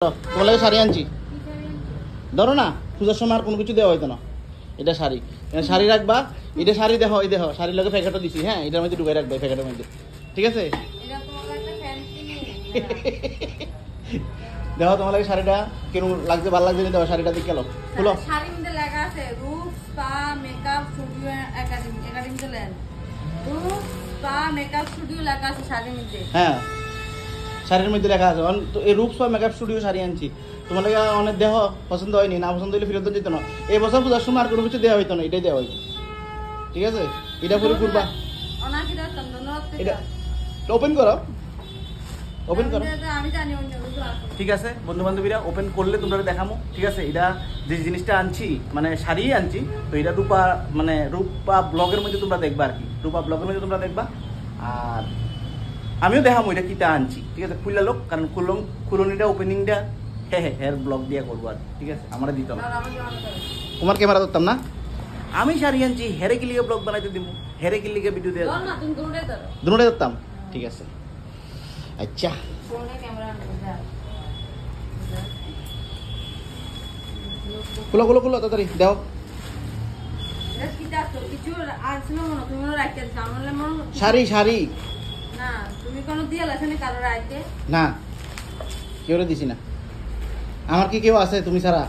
তোমার লাগে শাড়ি আনছি, ধরো না। পূজার সময় আর কোনো কিছু দেওয়া হইতো না। এটা শাড়ি, শাড়ি রাখবা। এটা শাড়ি দেখো, এই দেখো শাড়ির লগে প্যাকেটও দিছি। হ্যাঁ, এটার মধ্যে ঢুকাই রাখবে প্যাকেটের মধ্যে, ঠিক আছে? দেখো তোমার লাগে শাড়িটা কেমন লাগছে, ভালো লাগছে। দেখো শাড়িটা দিকে গেল খুলো। শাড়ির মধ্যে লেখা আছে রূপ স্পা মেকআপ স্টুডিও একাডেমি। একাডেমিতে লেন রূপ স্পা মেকআপ স্টুডিও লেখা আছে শাড়ির মধ্যে। হ্যাঁ, শাড়ির মধ্যে লেখা আছে। এই রূপ স্পা মেকআপ স্টুডিও শাড়ি আনছি। তোমার লাগে অনেক দেহ পছন্দ হয়নি, না পছন্দ হইলে ফেরত যেত না। এই বছর পূজার সময় আর কোনো কিছু দেওয়া হইতো না, এটাই দেওয়া হইতো, ঠিক আছে? এটা পরে করবা। এটা ওপেন করো, ওপেন করো। আমি জানি অন্য কিছু আছে, ঠিক আছে বন্ধু বান্ধবীরা, ওপেন করলে তোমরা দেখামো, ঠিক আছে? এটা যে জিনিসটা আনছি মানে শাড়ি আনছি, তো এটা রূপা মানে রূপা ব্লগের মধ্যে তোমরা দেখবা আর কি। রূপা ব্লগের মধ্যে তোমরা দেখবা। আর আমিও দেখামো এটা কিটা আনছি, ঠিক আছে? খুললে লোক, কারণ খুলনিটা ওপেনিংটা হ্যাঁ ব্লগ দিয়ে করবো আর, ঠিক আছে? আমরা দিতাম তোমার ক্যামেরা ধরতাম না। আমি শাড়ি আনছি, হেরে কিলিকে ব্লগ বানাইতে দিব, হেরে কিলিকে ভিডিও দিয়ে দুটোটাই ধরতাম, ঠিক আছে? আচ্ছা খুলো খুলো খুলো তাড়াতাড়ি দাও। শাড়ি শাড়ি না, কেউ দিছি না। আমার কি কেউ আছে তুমি ছাড়া?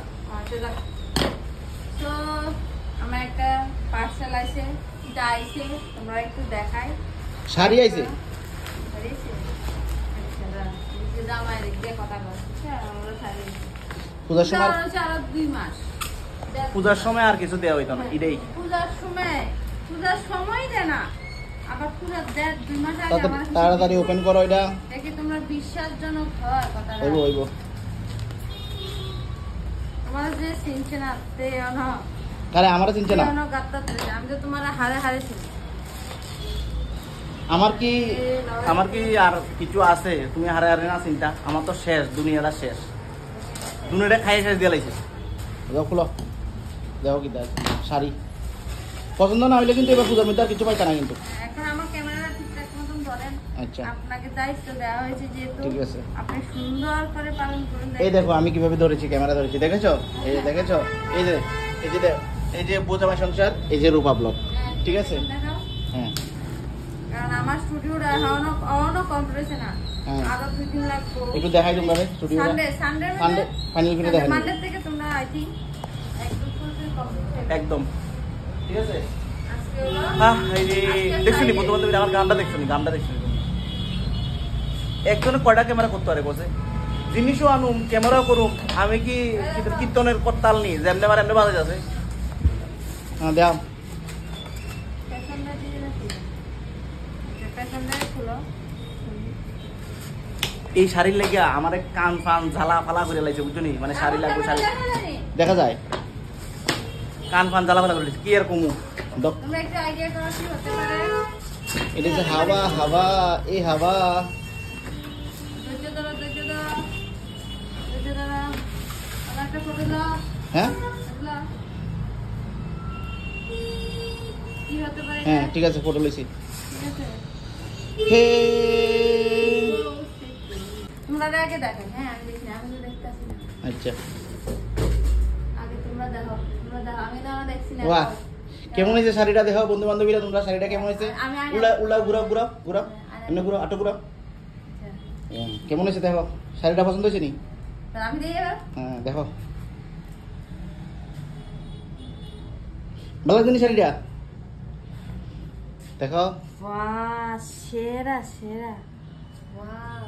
আমার একটা পার্সেল আছে, এটা আইছে, তোমরা একটু দেখাই। শাড়ি আইছে, পূজার সময় পূজার সময় আর কিছু দেওয়া হইতো না, এটাই পূজার সময় দেয় না, আবার পূজার 2 মাস আগে তাড়াতাড়ি ওপেন করো। এটা দেখি তোমরা বিশ্বাসজনক হয় কথা হইব হইব। তোমার যে চিনছে না তে না, আরে আমারও চিনছে না। আমি তো তোমার হারে হারে চিনি। আমার কি আর কিছু আছে তুমি হারে হারে না চিন্তা? আমার তো শেষ, দুনিয়াটা শেষ, দুনিয়াটা খাইয়ে শেষ দিয়ে লাইছে। দেখো খুলো, দেখো কি দেখ শাড়ি পছন্দ না হইলে কিন্তু এবার পূজার মধ্যে আর কিছু পাইতা না কিন্তু। এখন আমার ক্যামেরাটা ঠিকঠাক মতন ধরেন। আচ্ছা, আপনাকে দায়িত্ব দেওয়া হয়েছে যেহেতু, ঠিক আছে আপনি সুন্দর করে পালন করুন। এই দেখো আমি কিভাবে ধরেছি, ক্যামেরা ধরেছি, দেখেছো? এই যে দেখেছো, এই যে এই যে এই যে বোঝামা সংসার, এই যে রূপা ব্লগ, ঠিক আছে? হ্যাঁ, কারণ আমার স্টুডিওটা এখনো কমপ্লিট না, আরো 2 দিন লাগবে। একটু দেখাই তোমরা স্টুডিওটা। সানডে ফাইনাল করে দেখাই, মানডে থেকে তোমরা আই থিং একদম, ঠিক আছে? হ্যাঁ, এই যে দেখছনি বন্ধু বান্ধবীরা, আমার গানটা দেখছনি, গানটা দেখছনি। একজনে কয়টা ক্যামেরা করতে পারে বসে? জিনিসও আনুম, ক্যামেরাও করুম। আমি কি কীর্তনের করতাল নি যেমনি আমার এমনি বাজে আছে। হ্যাঁ দাও, এই শাড়ির লেগে আমার কান ফান ঝালা ফালা করে লাইছে, বুঝছো নি? মানে শাড়ি লাগবে, শাড়ি দেখা যায়, কান ফান জ্বালা ফালা করে লাইছে। কি আর কমু, এটা যে হাওয়া হাওয়া, এই হাওয়া। হ্যাঁ হ্যাঁ ঠিক আছে, ফটো লইছি। আচ্ছা বাহ, কেমন হয়েছে শাড়িটা? দেখো বন্ধু বান্ধবীরা তোমরা শাড়িটা কেমন হয়েছে? উড়াও ঘুরাও ঘুরাও ঘুরাও, এমনি ঘুরাও, আটো ঘুরাও। কেমন হয়েছে দেখো, শাড়িটা পছন্দ হয়েছে নি? হ্যাঁ দেখো, ভালো লাগছে নি শাড়িটা? দেখো সেরা সেরা, ওয়াও।